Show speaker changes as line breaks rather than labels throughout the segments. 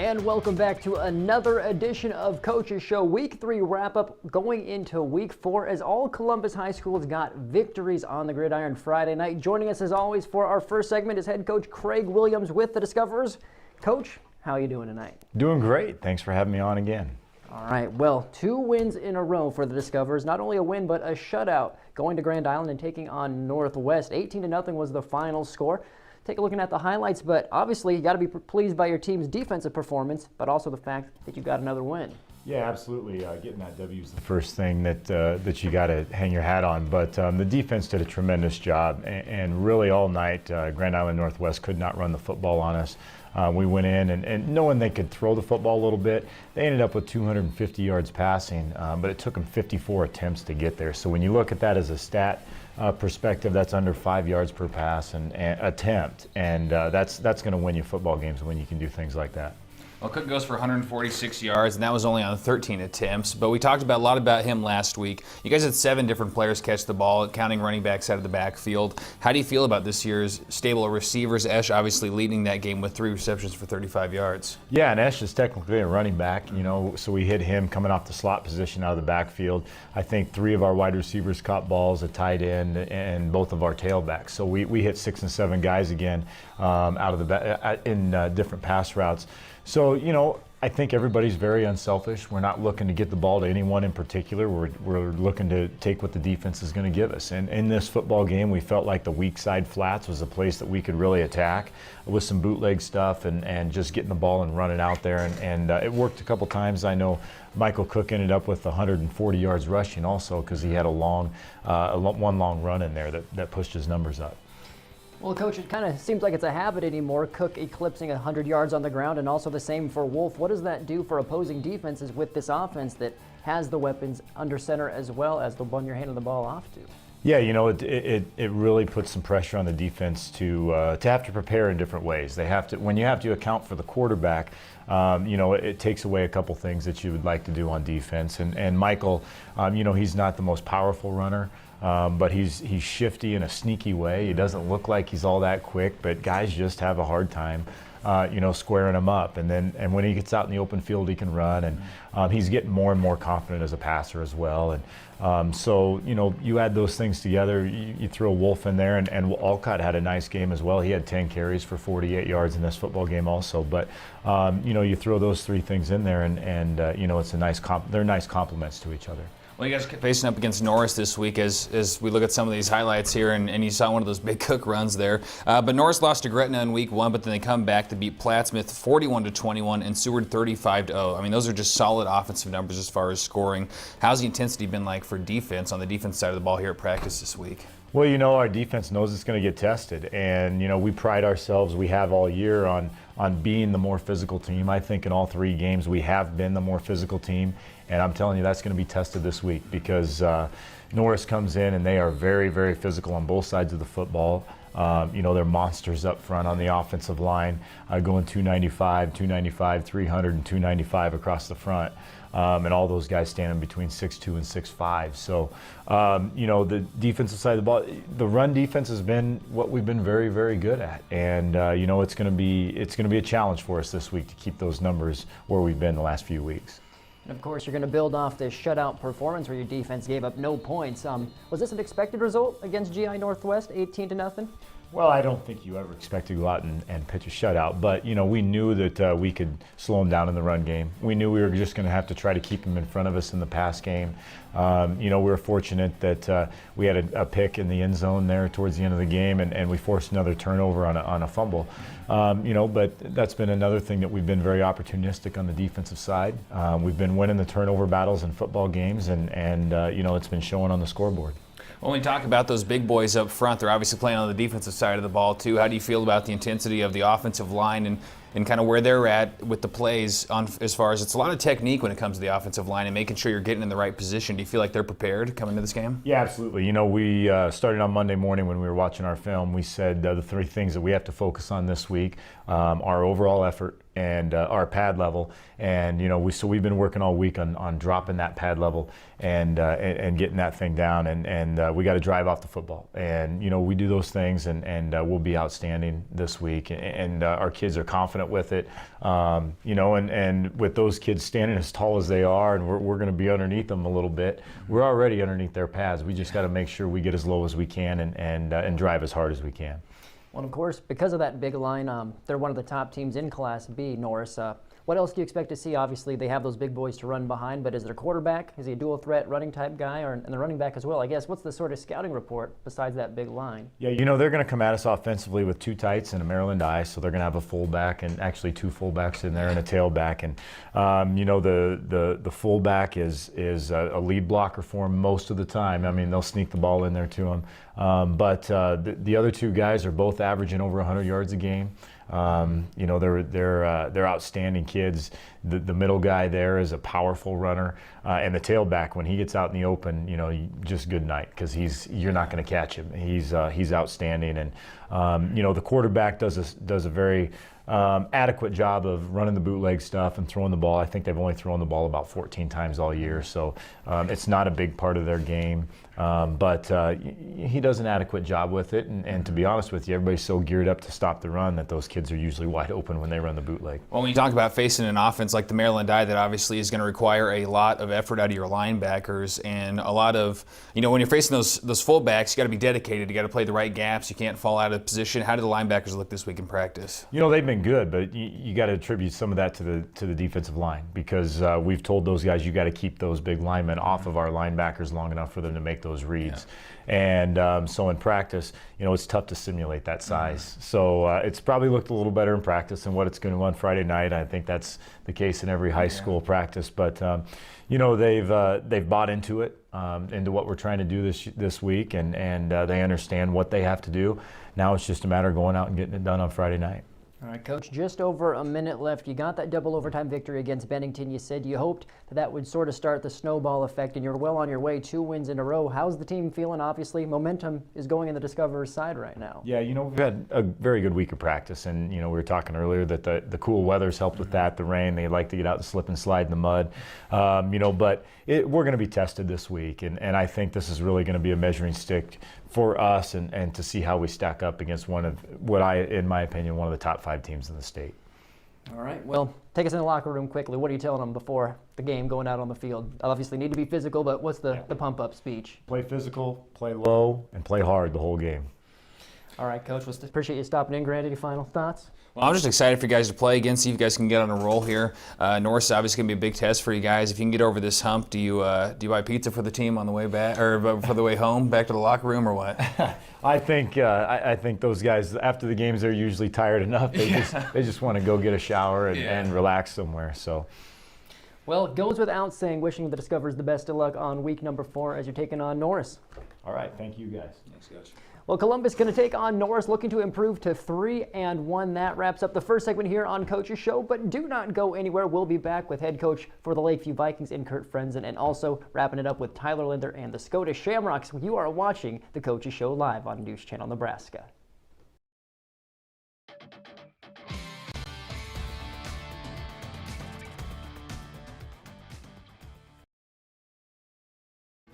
And welcome back to another edition of Coach's Show. Week 3 wrap-up going into Week 4 as all Columbus high schools got victories on the gridiron Friday night. Joining us as always for our first segment is head coach Craig Williams with the Discoverers. Coach, how are you doing tonight?
Doing great. Thanks for having me on again.
All right, well, 2 wins in a row for the Discoverers. Not only a win, but a shutout going to Grand Island and taking on Northwest. 18-0 was the final score. Take a look at the highlights, but obviously you got to be pleased by your team's defensive performance, but also the fact that you got another win.
Yeah, absolutely. Getting that W is the first thing that you got to hang your hat on. But the defense did a tremendous job, and really all night, Grand Island Northwest could not run the football on us. We went in, and knowing they could throw the football a little bit, they ended up with 250 yards passing, but it took them 54 attempts to get there. So when you look at that as a stat perspective, that's under 5 yards per pass and attempt, and that's going to win you football games when you can do things like that.
Well, Cook goes for 146 yards, and that was only on 13 attempts. But we talked a lot about him last week. You guys had 7 different players catch the ball, counting running backs out of the backfield. How do you feel about this year's stable of receivers? Esh obviously leading that game with 3 receptions for 35 yards.
Yeah, and Esh is technically a running back, so we hit him coming off the slot position out of the backfield. I think 3 of our wide receivers caught balls, a tight end, and both of our tailbacks. So we hit 6 and 7 guys again out of the in different pass routes. So, I think everybody's very unselfish. We're not looking to get the ball to anyone in particular. We're looking to take what the defense is going to give us. And in this football game, we felt like the weak side flats was a place that we could really attack with some bootleg stuff and just getting the ball and running out there. And it worked a couple times. I know Michael Cook ended up with 140 yards rushing also because he had one long run in there that pushed his numbers up.
Well, Coach, it kind of seems like it's a habit anymore, Cook eclipsing 100 yards on the ground, and also the same for Wolf. What does that do for opposing defenses with this offense that has the weapons under center as well as the one you're handing the ball off to?
Yeah, it really puts some pressure on the defense to have to prepare in different ways. They have to, when you have to account for the quarterback, it takes away a couple things that you would like to do on defense. And Michael, he's not the most powerful runner. But he's shifty in a sneaky way. He doesn't look like he's all that quick, but guys just have a hard time, squaring him up. And when he gets out in the open field, he can run. And he's getting more and more confident as a passer as well. And so you add those things together. You throw Wolf in there, and Alcott had a nice game as well. He had 10 carries for 48 yards in this football game also. But you throw those 3 things in there, and it's a nice they're nice complements to each other.
Well, you guys are facing up against Norris this week as we look at some of these highlights here, and you saw one of those big Cook runs there. But Norris lost to Gretna in week 1, but then they come back to beat Plattsmouth 41-21 and Seward 35-0. I mean, those are just solid offensive numbers as far as scoring. How's the intensity been like for defense on the defense side of the ball here at practice this week?
Well, our defense knows it's going to get tested, and we pride ourselves. We have all year on being the more physical team. I think in all 3 games we have been the more physical team, and I'm telling you that's going to be tested this week because Norris comes in and they are very, very physical on both sides of the football. They're monsters up front on the offensive line, going 295, 295, 300, and 295 across the front. And all those guys standing between 6'2" and 6'5". So, the defensive side of the ball, the run defense has been what we've been very, very good at. And, it's going to be a challenge for us this week to keep those numbers where we've been the last few weeks.
And of course, you're going to build off this shutout performance where your defense gave up no points. Was this an expected result against GI Northwest, 18-0?
Well, I don't think you ever expect to go out and pitch a shutout, but we knew that we could slow them down in the run game. We knew we were just going to have to try to keep them in front of us in the pass game. We were fortunate that we had a pick in the end zone there towards the end of the game, and we forced another turnover on a fumble. But that's been another thing that we've been very opportunistic on the defensive side. We've been winning the turnover battles in football games, and it's been showing on the scoreboard.
When we talk about those big boys up front, they're obviously playing on the defensive side of the ball too. How do you feel about the intensity of the offensive line and kind of where they're at with the plays as far as it's a lot of technique when it comes to the offensive line and making sure you're getting in the right position? Do you feel like they're prepared coming into this game?
Yeah, absolutely. We started on Monday morning when we were watching our film. We said the 3 things that we have to focus on this week, our overall effort, and our pad level, and we've been working all week on dropping that pad level and getting that thing down, and we got to drive off the football, and we do those things, and we'll be outstanding this week, and our kids are confident with it, and with those kids standing as tall as they are, and we're going to be underneath them a little bit. We're already underneath their pads. We just got to make sure we get as low as we can and drive as hard as we can.
Well, of course, because of that big line, they're one of the top teams in Class B, Norris. What else do you expect to see? Obviously, they have those big boys to run behind, but is their quarterback, is he a dual threat running type guy, and the running back as well? I guess, what's the sort of scouting report besides that big line?
Yeah, they're going to come at us offensively with 2 tights and a Maryland I, so they're going to have a fullback and actually 2 fullbacks in there and a tailback. And, the fullback is a lead blocker for them most of the time. I mean, they'll sneak the ball in there to him. But the other 2 guys are both averaging over 100 yards a game. They're outstanding kids. The middle guy there is a powerful runner, and the tailback, when he gets out in the open, just good night, because you're not going to catch him. He's outstanding, and the quarterback does a very adequate job of running the bootleg stuff and throwing the ball. I think they've only thrown the ball about 14 times all year, so it's not a big part of their game. But he does an adequate job with it, and to be honest with you, everybody's so geared up to stop the run that those kids are usually wide open when they run the bootleg.
Well, when you talk about facing an offense like the Maryland I, that obviously is going to require a lot of effort out of your linebackers, and a lot of, when you're facing those fullbacks, you got to be dedicated. You got to play the right gaps. You can't fall out of position. How did the linebackers look this week in practice?
They've been good, but you got to attribute some of that to the defensive line, because we've told those guys, you got to keep those big linemen off of our linebackers long enough for them to make those reads. Yeah. And so in practice, it's tough to simulate that size. So it's probably looked a little better in practice than what it's going to on Friday night. I think that's the case in every high school practice. But they've bought into it, into what we're trying to do this week, and they understand what they have to do. Now it's just a matter of going out and getting it done on Friday night.
All right, Coach, just over a minute left. You got that double overtime victory against Bennington. You said you hoped that would sort of start the snowball effect, and you're well on your way, 2 wins in a row. How's the team feeling? Obviously, momentum is going in the Discoverers' side right now. Yeah,
we've had a very good week of practice, and, we were talking earlier that the cool weather's helped with that, the rain. They like to get out and slip and slide in the mud, but we're going to be tested this week, and I think this is really going to be a measuring stick for us, and to see how we stack up against one of in my opinion, one of the top 5 teams in the state.
All right, well, take us in the locker room quickly. What are you telling them before the game, going out on the field? Obviously need to be physical, but what's the pump-up speech?
Play physical, play low, and play hard the whole game.
All right, Coach, we'll appreciate you stopping in. Grant, any final thoughts?
Well, I'm just excited for you guys to play again, see if you guys can get on a roll here. Norris is obviously going to be a big test for you guys. If you can get over this hump, do you buy pizza for the team on the way back, or for the way home, back to the locker room, or what?
I think those guys, after the games, they're usually tired enough. They just want to go get a shower and relax somewhere. So.
Well, it goes without saying, wishing the Discoverers the best of luck on week number 4 as you're taking on Norris.
All right, thank you guys.
Thanks, Coach.
Well, Columbus going to take on Norris, looking to improve to 3-1. That wraps up the first segment here on Coach's Show, but do not go anywhere. We'll be back with head coach for the Lakeview Vikings in Kurt Franzen, and also wrapping it up with Tyler Linder and the Scotus Shamrocks. You are watching the Coach's Show live on News Channel Nebraska.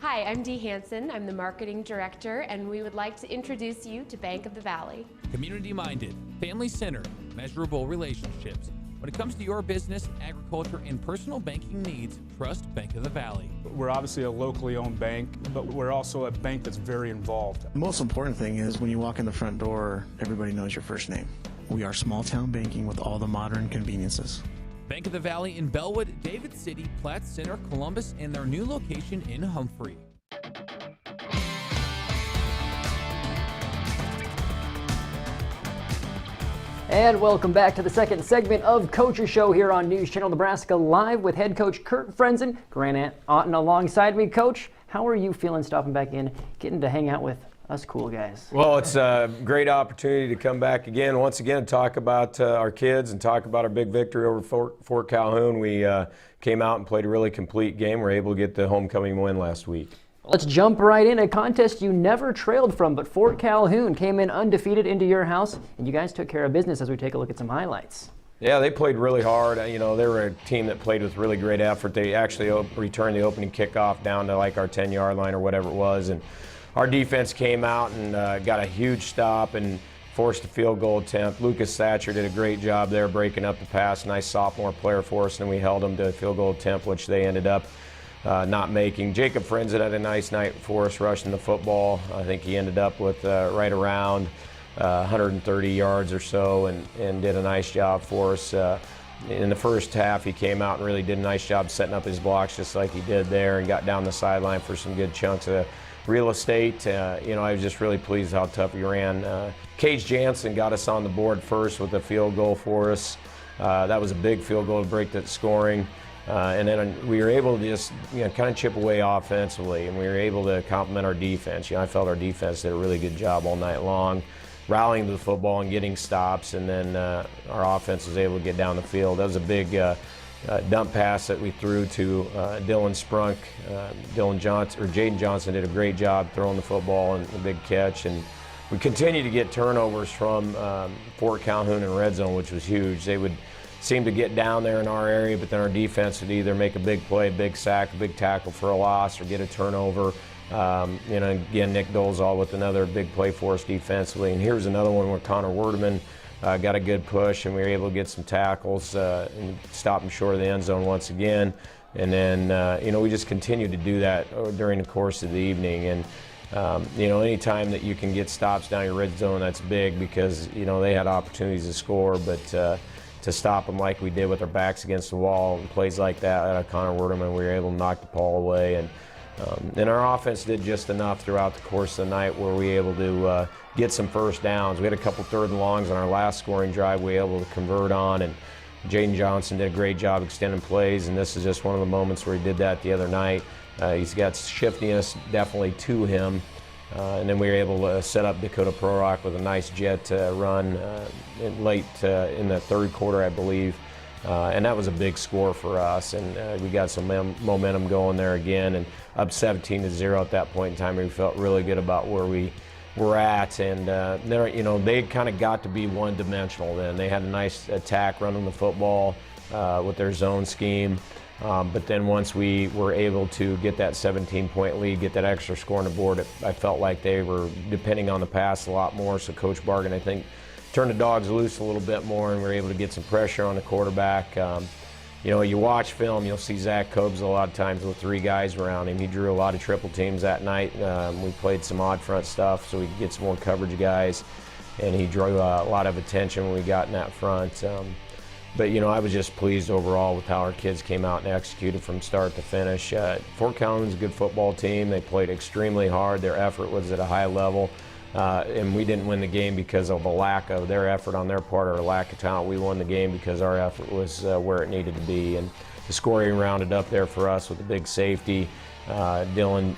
Hi, I'm Dee Hansen. I'm the Marketing Director, and we would like to introduce you to Bank of the Valley.
Community-minded, family-centered, measurable relationships. When it comes to your business, agriculture, and personal banking needs, trust Bank of the Valley.
We're obviously a locally owned bank, but we're also a bank that's very involved.
The most important thing is when you walk in the front door, everybody knows your first name. We are small town banking with all the modern conveniences.
Bank of the Valley in Bellwood, David City, Platts Center, Columbus, and their new location in Humphrey.
And welcome back to the second segment of Coach's Show here on News Channel Nebraska, live with head coach Kurt Franzen. Grant Otten alongside me. Coach, how are you feeling stopping back in, getting to hang out with us cool guys?
Well, it's a great opportunity to come back again, once again, talk about our kids and talk about our big victory over Fort Calhoun. We came out and played a really complete game. We were able to get the homecoming win last week.
Let's jump right in. A contest you never trailed from, but Fort Calhoun came in undefeated into your house, and you guys took care of business as we take a look at some highlights.
Yeah, they played really hard. You know, they were a team that played with really great effort. They actually returned the opening kickoff down to like our 10-yard line or whatever it was, and our defense came out and got a huge stop and forced a field goal attempt. Lucas Thatcher did a great job there breaking up the pass. Nice sophomore player for us, and we held them to a field goal attempt, which they ended up not making. Jacob Franzen had a nice night for us rushing the football. I think he ended up with right around 130 yards or so and did a nice job for us. In the first half, he came out and really did a nice job setting up his blocks just like he did there and got down the sideline for some good chunks of real estate. You know, I was just really pleased how tough he ran. Cage Jansen got us on the board first with a field goal for us. That was a big field goal to break that scoring. And then we were able to just, you know, kind of chip away offensively, and we were able to complement our defense. You know, I felt our defense did a really good job all night long, rallying to the football and getting stops, and then our offense was able to get down the field. That was a big dump pass that we threw to Dylan Sprunk. Jaden Johnson did a great job throwing the football and a big catch. And we continued to get turnovers from Fort Calhoun in red zone, which was huge. They would seem to get down there in our area, but then our defense would either make a big play, a big sack, a big tackle for a loss, or get a turnover. You know, again, Nick Dolezal with another big play for us defensively. And here's another one where Connor Werdeman got a good push, and we were able to get some tackles and stop him short of the end zone once again. And then, you know, we just continued to do that during the course of the evening. And, you know, anytime that you can get stops down your red zone, that's big because, you know, they had opportunities to score, but to stop them like we did with our backs against the wall and plays like that out of Connor Werdeman, we were able to knock the ball away. And our offense did just enough throughout the course of the night where we were able to get some first downs. We had a couple third and longs on our last scoring drive we were able to convert on, and Jaden Johnson did a great job extending plays, and this is just one of the moments where he did that the other night. He's got shiftiness definitely to him. And then we were able to set up Dakota Prorock with a nice jet run late in the third quarter, I believe. And that was a big score for us, and we got some momentum going there again, and up 17-0 at that point in time. We felt really good about where we were at, and you know, they kind of got to be one-dimensional then. They had a nice attack running the football with their zone scheme. But then once we were able to get that 17-point lead, get that extra score on the board, I felt like they were depending on the pass a lot more. So Coach Bargan, I think, turned the dogs loose a little bit more, and we were able to get some pressure on the quarterback. You know, you watch film, you'll see Zach Cobes a lot of times with three guys around him. He drew a lot of triple teams that night. We played some odd front stuff so we could get some more coverage guys, and he drew a lot of attention when we got in that front. But, you know, I was just pleased overall with how our kids came out and executed from start to finish. Fort Calhoun's a good football team. They played extremely hard. Their effort was at a high level. And we didn't win the game because of a lack of their effort on their part or a lack of talent. We won the game because our effort was where it needed to be. And the scoring rounded up there for us with a big safety. Dylan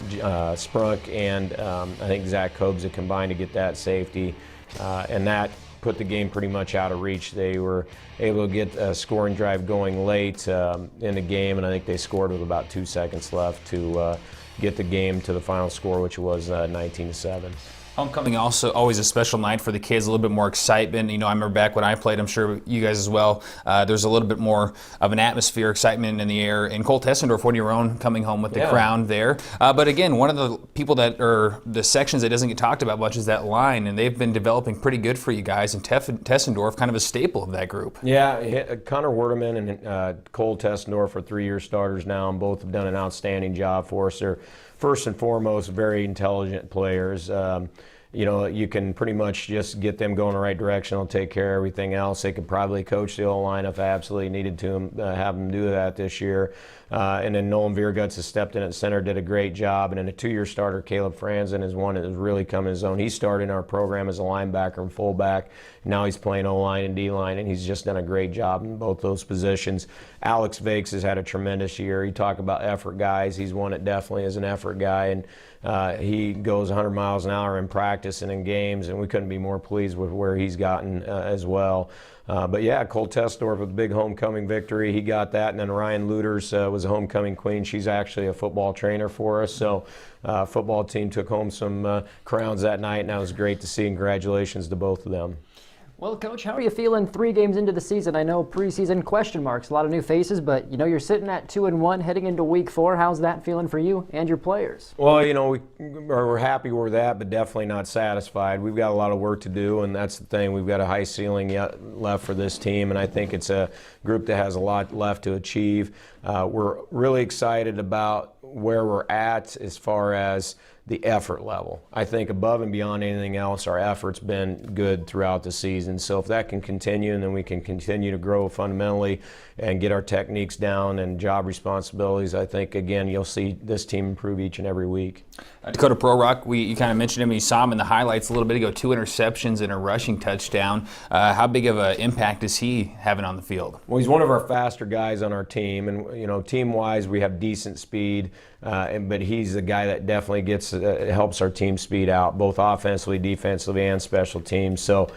Sprunk and I think Zach Cobes had combined to get that safety. And that put the game pretty much out of reach. They were able to get a scoring drive going late in the game, and I think they scored with about 2 seconds left to get the game to the final score, which was 19-7.
Homecoming also always a special night for the kids, a little bit more excitement. You know, I remember back when I played, I'm sure you guys as well, there's a little bit more of an atmosphere, excitement in the air. And Cole Tessendorf, one of your own, coming home with the crown there. But again, one of the people that are the sections that doesn't get talked about much is that line, and they've been developing pretty good for you guys. And Tessendorf, kind of a staple of that group. Yeah,
Connor Werdeman and Cole Tessendorf are 3-year starters now, and both have done an outstanding job for us. They're first and foremost very intelligent players. You know, you can pretty much just get them going the right direction. They'll take care of everything else. They could probably coach the O-line if I absolutely needed to have them do that this year. And then Nolan Vierguts has stepped in at center, did a great job. And then a 2-year starter, Caleb Franzen, is one that has really come in his own. He started in our program as a linebacker and fullback. Now he's playing O-line and D-line, and he's just done a great job in both those positions. Alex Vakes has had a tremendous year. You talk about effort guys. He's one that definitely is an effort guy. And he goes 100 miles an hour in practice and in games, and we couldn't be more pleased with where he's gotten as well. But yeah, Cole Tessendorf with a big homecoming victory. He got that. And then Ryan Luters was a homecoming queen. She's actually a football trainer for us. So football team took home some crowns that night, and that was great to see. And congratulations to both of them.
Well, Coach, how are you feeling 3 games into the season? I know preseason question marks, a lot of new faces, but you're sitting at 2-1 heading into week 4. How's that feeling for you and your players?
Well, we're happy with that, but definitely not satisfied. We've got a lot of work to do, and that's the thing. We've got a high ceiling yet left for this team, and I think it's a group that has a lot left to achieve. We're really excited about where we're at as far as the effort level. I think above and beyond anything else, our effort's been good throughout the season. So if that can continue, and then we can continue to grow fundamentally and get our techniques down and job responsibilities, I think, again, you'll see this team improve each and every week.
Dakota Prorock, you kind of mentioned him. You saw him in the highlights a little bit ago, 2 interceptions and a rushing touchdown. How big of an impact is he having on the field?
Well, he's one of our faster guys on our team, and team-wise, we have decent speed, but he's the guy that definitely helps our team speed out, both offensively, defensively, and special teams. So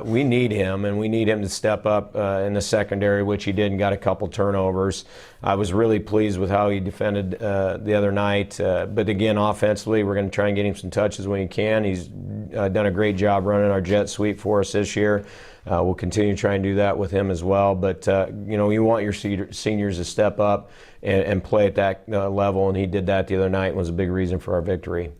we need him, and we need him to step up in the secondary, which he did and got a couple turnovers. I was really pleased with how he defended the other night. But again, offensively, we're going to try and get him some touches when he can. He's done a great job running our jet sweep for us this year. We'll continue to try and do that with him as well. But, you want your seniors to step up and play at that level, and he did that the other night and was a big reason for our victory.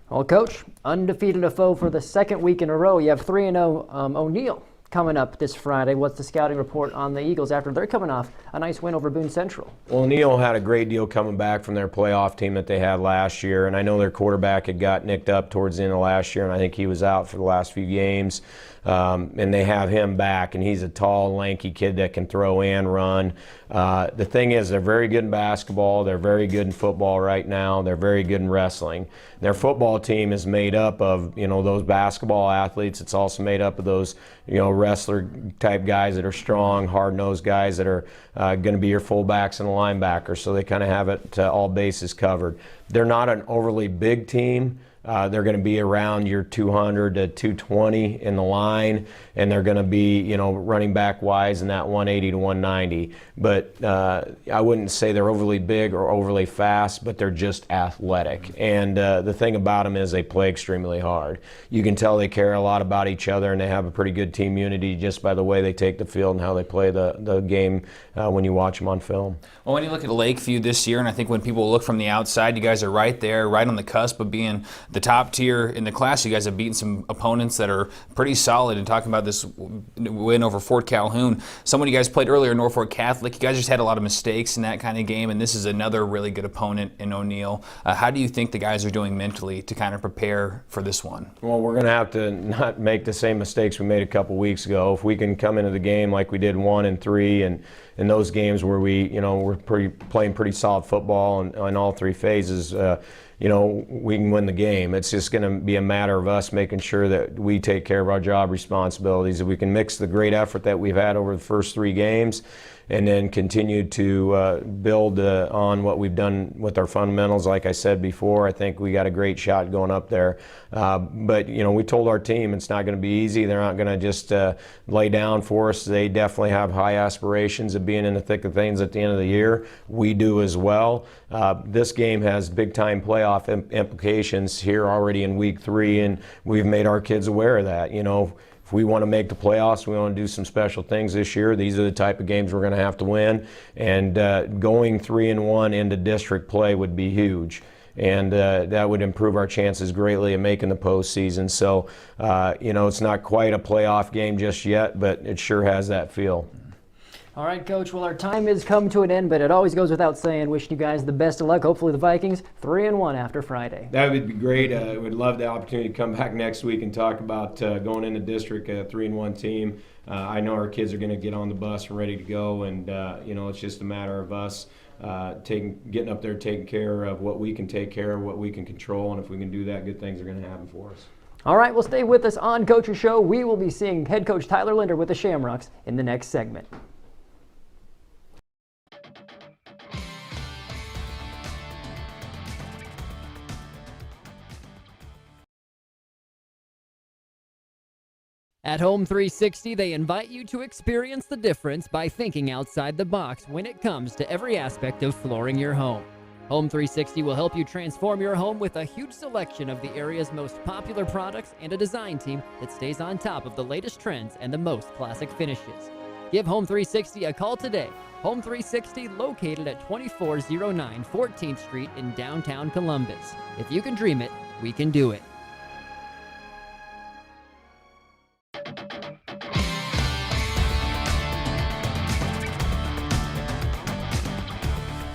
Well, Coach, undefeated a foe for the 2nd week in a row. You have 3-0 O'Neill coming up this Friday. What's the scouting report on the Eagles after they're coming off a nice win over Boone Central?
Well, O'Neill had a great deal coming back from their playoff team that they had last year, and I know their quarterback had got nicked up towards the end of last year, and I think he was out for the last few games. And they have him back, and he's a tall, lanky kid that can throw and run. The thing is, they're very good in basketball. They're very good in football right now. They're very good in wrestling. Their football team is made up of, those basketball athletes. It's also made up of those, wrestler-type guys that are strong, hard-nosed guys that are going to be your fullbacks and linebackers. So they kind of have it all bases covered. They're not an overly big team. They're going to be around your 200 to 220 in the line, and they're going to be, running back wise in that 180 to 190. But I wouldn't say they're overly big or overly fast, but they're just athletic. And the thing about them is they play extremely hard. You can tell they care a lot about each other, and they have a pretty good team unity just by the way they take the field and how they play the game when you watch them on film.
Well, when you look at Lakeview this year, and I think when people look from the outside, you guys are right there, right on the cusp of being the top tier in the class. You guys have beaten some opponents that are pretty solid. And talking about this win over Fort Calhoun, someone you guys played earlier, Norfolk Catholic, you guys just had a lot of mistakes in that kind of game, and this is another really good opponent in O'Neill. How do you think the guys are doing mentally to kind of prepare for this one?
Well, we're going to have to not make the same mistakes we made a couple weeks ago. If we can come into the game like we did 1 and 3, and in those games where we're playing pretty solid football in all 3 phases, we can win the game. It's just going to be a matter of us making sure that we take care of our job responsibilities. If we can mix the great effort that we've had over the first 3 games and then continue to build on what we've done with our fundamentals, like I said before, I think we got a great shot going up there. But, we told our team it's not going to be easy. They're not going to just lay down for us. They definitely have high aspirations of being in the thick of things at the end of the year. We do as well. This game has big-time playoff implications here already in week 3, and we've made our kids aware of that. If we want to make the playoffs, we want to do some special things this year. These are the type of games we're going to have to win. And going 3-1 into district play would be huge. And that would improve our chances greatly of making the postseason. So, it's not quite a playoff game just yet, but it sure has that feel.
All right, Coach. Well, our time has come to an end, but it always goes without saying. Wishing you guys the best of luck. Hopefully the Vikings 3-1 after Friday.
That would be great. We'd love the opportunity to come back next week and talk about going into district, a 3-1 team. I know our kids are going to get on the bus and ready to go, and it's just a matter of us getting up there, taking care of what we can take care of, what we can control, and if we can do that, good things are going to happen for us.
All right, well, stay with us on Coach's Show. We will be seeing head coach Tyler Linder with the Shamrocks in the next segment. At Home 360, they invite you to experience the difference by thinking outside the box when it comes to every aspect of flooring your home.
Home 360 will help you transform your home with a huge selection of the area's most popular products and a design team that stays on top of the latest trends and the most classic finishes. Give Home 360 a call today. Home 360 located at 2409 14th Street in downtown Columbus. If you can dream it, we can do it.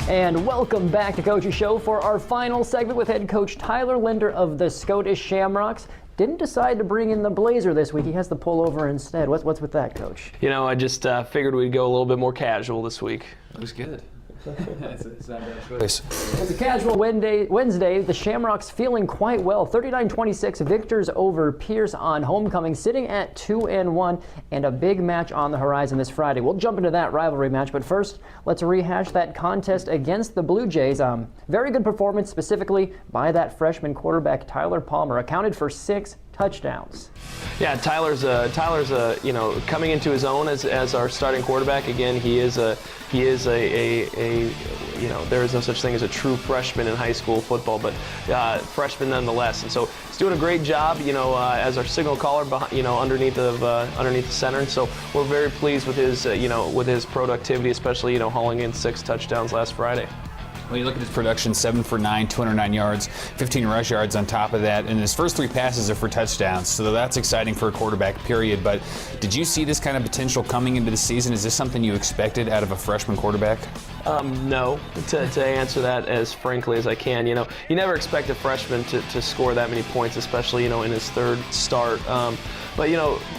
And welcome back to Coach's Show for our final segment with head coach Tyler Linder of the Scottish Shamrocks. Didn't decide to bring in the blazer this week. He has the pullover instead. What's with that, Coach?
You know, I just figured we'd go a little bit more casual this week.
Looks good. It's not a bad choice.
It's a casual Wednesday. The Shamrocks feeling quite well. 39-26 victors over Pierce on homecoming, sitting at 2-1, and a big match on the horizon this Friday. We'll jump into that rivalry match, but first, let's rehash that contest against the Blue Jays. Very good performance, specifically by that freshman quarterback Tyler Palmer, accounted for 6 touchdowns.
Yeah, Tyler's coming into his own as our starting quarterback. Again, he is a there is no such thing as a true freshman in high school football, but freshman nonetheless. And so he's doing a great job, as our signal caller, underneath the center. And so we're very pleased with his productivity, especially hauling in 6 touchdowns last Friday.
When you look at his production, 7 for 9, 209 yards, 15 rush yards on top of that, and his first 3 passes are for touchdowns. So that's exciting for a quarterback, period. But did you see this kind of potential coming into the season? Is this something you expected out of a freshman quarterback?
No, to answer that as frankly as I can. You never expect a freshman to score that many points, especially, in his third start. But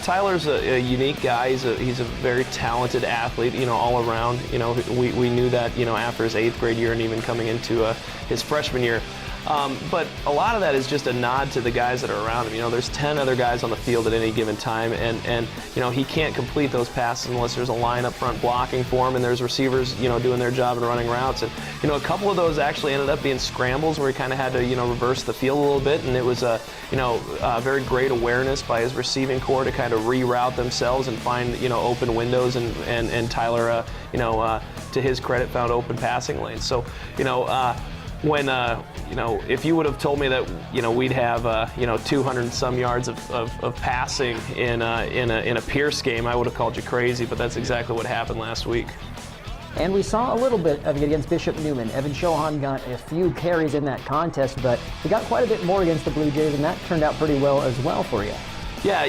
Tyler's a unique guy. He's a very talented athlete, all around. We knew that, after his 8th grade year and even coming into his freshman year. But a lot of that is just a nod to the guys that are around him. There's 10 other guys on the field at any given time, and he can't complete those passes unless there's a line up front blocking for him, and there's receivers, doing their job and running routes. And a couple of those actually ended up being scrambles where he kind of had to, reverse the field a little bit, and it was very great awareness by his receiving core to kind of reroute themselves and find open windows, and Tyler, to his credit, found open passing lanes. So when if you would have told me that we'd have 200 and some yards of passing in a Pierce game, I would have called you crazy. But that's exactly what happened last week.
And we saw a little bit of it against Bishop Neumann. Evan Shohan got a few carries in that contest, but he got quite a bit more against the Blue Jays, and that turned out pretty well as well for you.
Yeah,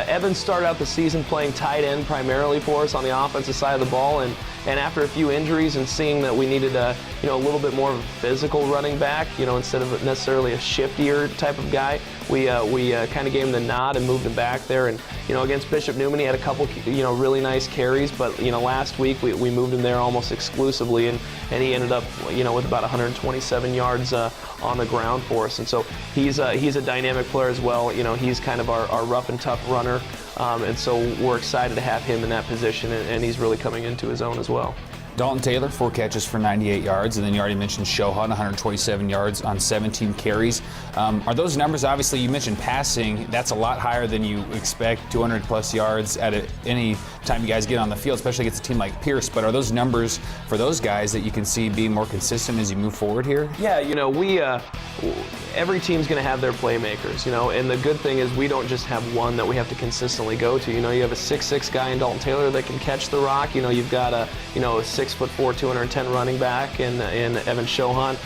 Evan started out the season playing tight end primarily for us on the offensive side of the ball, and after a few injuries and seeing that we needed a little bit more of a physical running back, instead of necessarily a shiftier type of guy, we kind of gave him the nod and moved him back there. And against Bishop Neumann, he had a couple really nice carries, but last week we moved him there almost exclusively, and he ended up with about 127 yards on the ground for us. And so he's a dynamic player as well. He's kind of our rough and tough runner. And so we're excited to have him in that position, and he's really coming into his own as well.
Dalton Taylor, 4 catches for 98 yards, and then you already mentioned Shohan, 127 yards on 17 carries. Are those numbers, obviously you mentioned passing, that's a lot higher than you expect, 200 plus yards at any time you guys get on the field, especially against a team like Pierce, but are those numbers for those guys that you can see being more consistent as you move forward here?
Yeah, every team's going to have their playmakers, and the good thing is we don't just have one that we have to consistently go to. You have a 6'6" guy in Dalton Taylor that can catch the rock. You've got a 6'4", 210 running back in Evan Shohan.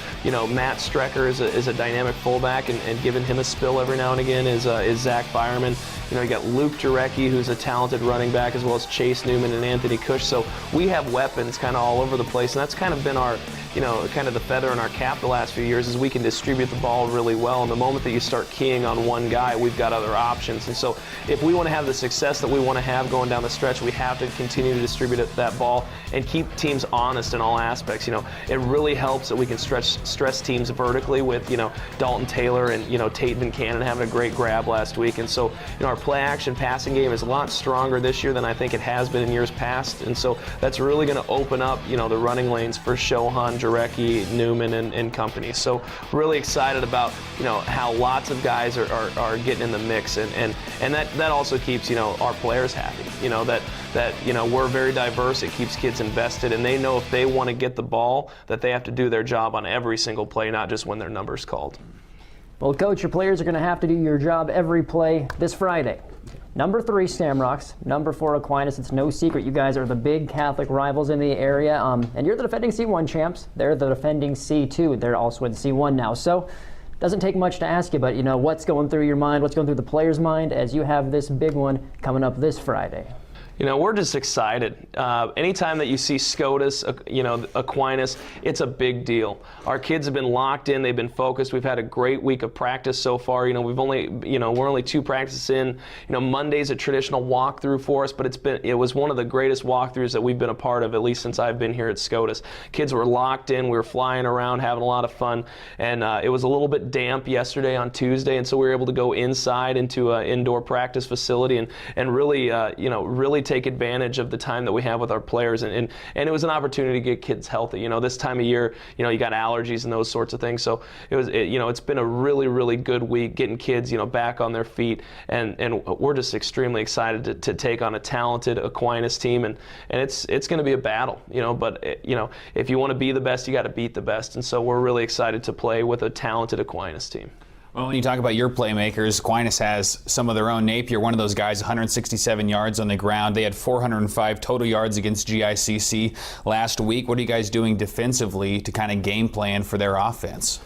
Matt Strecker is a dynamic fullback, and giving him a spill every now and again is Zach Byerman. You got Luke Jarecki, who's a talented running back, as well as Chase Newman and Anthony Cush. So we have weapons kind of all over the place, and that's kind of been our, kind of the feather in our cap the last few years, is we can distribute the ball really well. And the moment that you start keying on one guy, we've got other options. And so if we want to have the success that we want to have going down the stretch, we have to continue to distribute that ball and keep teams honest in all aspects. It really helps that we can stress teams vertically with, Dalton Taylor and, Tate Van Cannon having a great grab last week. And so, our play action passing game is a lot stronger this year than I think it has been in years past. And so that's really going to open up, the running lanes for Shohan, Jarecki, Newman, and company. So really excited about, how lots of guys are getting in the mix, and that also keeps, our players happy. That we're very diverse. It keeps kids invested, and they know if they want to get the ball, that they have to do their job on every single play, not just when their number's called.
Well, Coach, your players are going to have to do your job every play this Friday. Number 3, Shamrocks. Number 4, Aquinas. It's no secret you guys are the big Catholic rivals in the area, and you're the defending C1 champs. They're the defending C2. They're also in C1 now. So doesn't take much to ask you, but what's going through your mind, what's going through the players' mind as you have this big one coming up this Friday?
We're just excited. Anytime that you see SCOTUS, Aquinas, it's a big deal. Our kids have been locked in. They've been focused. We've had a great week of practice so far. We're only 2 practices in. Monday's a traditional walkthrough for us, but it was one of the greatest walkthroughs that we've been a part of, at least since I've been here at SCOTUS. Kids were locked in. We were flying around, having a lot of fun, and it was a little bit damp yesterday on Tuesday, and so we were able to go inside into an indoor practice facility and really take advantage of the time that we have with our players, and it was an opportunity to get kids healthy. This time of year, you got allergies and those sorts of things. So it's been a really, really good week getting kids, back on their feet, and we're just extremely excited to take on a talented Aquinas team, and it's going to be a battle, but if you want to be the best, you got to beat the best, and so we're really excited to play with a talented Aquinas team.
Well, when you talk about your playmakers, Aquinas has some of their own. Napier, one of those guys, 167 yards on the ground. They had 405 total yards against GICC last week. What are you guys doing defensively to kind of game plan for their offense?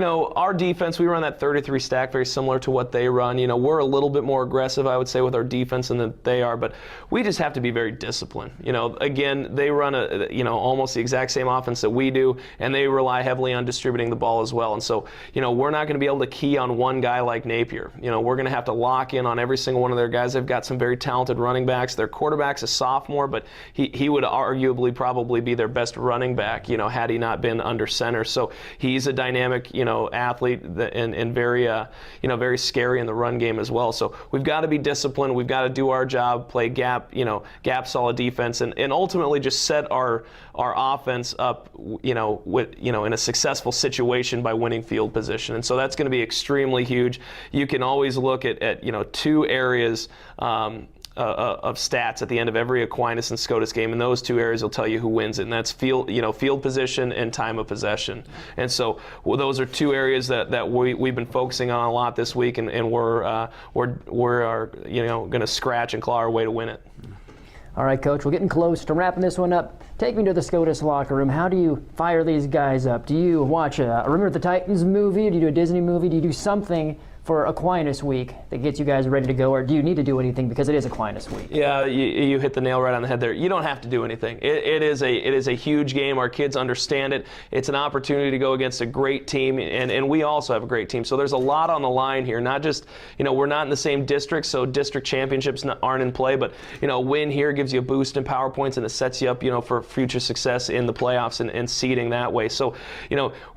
Our defense, we run that 33 stack, very similar to what they run. We're a little bit more aggressive, I would say, with our defense than they are, but we just have to be very disciplined. Again, they run almost the exact same offense that we do, and they rely heavily on distributing the ball as well. And so, we're not going to be able to key on one guy like Napier. We're going to have to lock in on every single one of their guys. They've got some very talented running backs. Their quarterback's a sophomore, but he would arguably probably be their best running back, had he not been under center. So he's a dynamic, athlete and very, very scary in the run game as well. So we've got to be disciplined. We've got to do our job, play gap solid defense, and ultimately just set our offense up, in a successful situation by winning field position. And so that's going to be extremely huge. You can always look at 2 areas of stats at the end of every Aquinas and SCOTUS game, and those 2 areas will tell you who wins it, and that's field position and time of possession. And so those are 2 areas that we've been focusing on a lot this week, and we're going to scratch and claw our way to win it.
All right, Coach, we're getting close to wrapping this one up. Take me to the SCOTUS locker room. How do you fire these guys up? Do you watch a Remember the Titans movie? Do you do a Disney movie? Do you do something for Aquinas week that gets you guys ready to go, or do you need to do anything because it is Aquinas week?
Yeah, you hit the nail right on the head there. You don't have to do anything. It is a huge game. Our kids understand it. It's an opportunity to go against a great team, and we also have a great team. So there's a lot on the line here. Not just, we're not in the same district, so district championships aren't in play, but, a win here gives you a boost in power points, and it sets you up, for future success in the playoffs and seeding that way. So,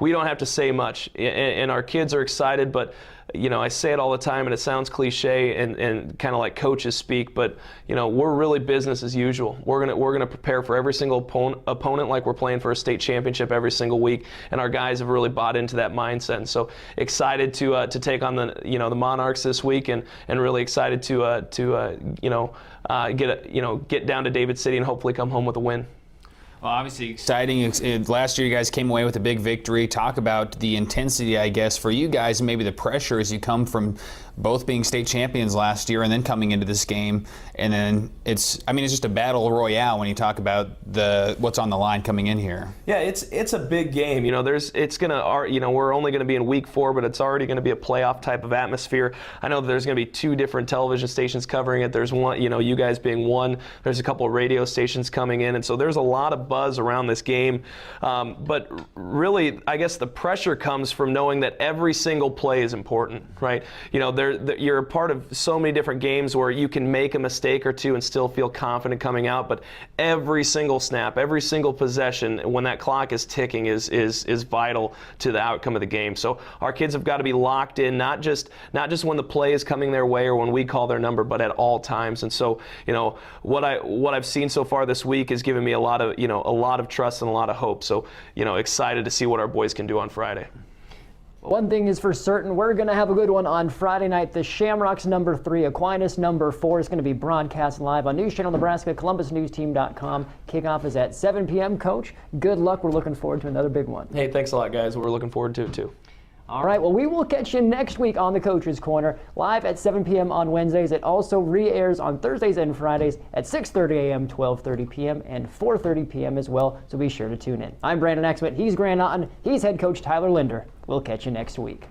we don't have to say much, and our kids are excited, but I say it all the time, and it sounds cliche and kind of like coaches speak, but we're really business as usual. We're gonna prepare for every single opponent like we're playing for a state championship every single week, and our guys have really bought into that mindset. And so excited to take on the Monarchs this week, and really excited to get down to David City and hopefully come home with a win.
Well, obviously exciting. Last year you guys came away with a big victory. Talk about the intensity, I guess, for you guys, and maybe the pressure as you come from both being state champions last year and then coming into this game. And then it's just a battle royale when you talk about what's on the line coming in here.
Yeah, it's a big game. We're only going to be in week 4, but it's already going to be a playoff type of atmosphere. I know that there's going to be 2 different television stations covering it. There's one, you guys being one. There's a couple of radio stations coming in, and so there's a lot of buzz around this game. But really, I guess the pressure comes from knowing that every single play is important, right? You're a part of so many different games where you can make a mistake or 2 and still feel confident coming out, but every single snap, every single possession, when that clock is ticking, is vital to the outcome of the game. So our kids have got to be locked in, not just when the play is coming their way or when we call their number, but at all times. And so, what I've seen so far this week has given me a lot of a lot of trust and a lot of hope. So, excited to see what our boys can do on Friday.
One thing is for certain, we're going to have a good one on Friday night. The Shamrocks #3, Aquinas #4 is going to be broadcast live on News Channel Nebraska, ColumbusNewsTeam.com. Kickoff is at 7 p.m. Coach, good luck. We're looking forward to another big one.
Hey, thanks a lot, guys. We're looking forward to it, too.
All right, well, we will catch you next week on the Coach's Corner, live at 7 p.m. on Wednesdays. It also re-airs on Thursdays and Fridays at 6:30 a.m., 12:30 p.m., and 4:30 p.m. as well, so be sure to tune in. I'm Brandon Axman. He's Grant Otten. He's head coach Tyler Linder. We'll catch you next week.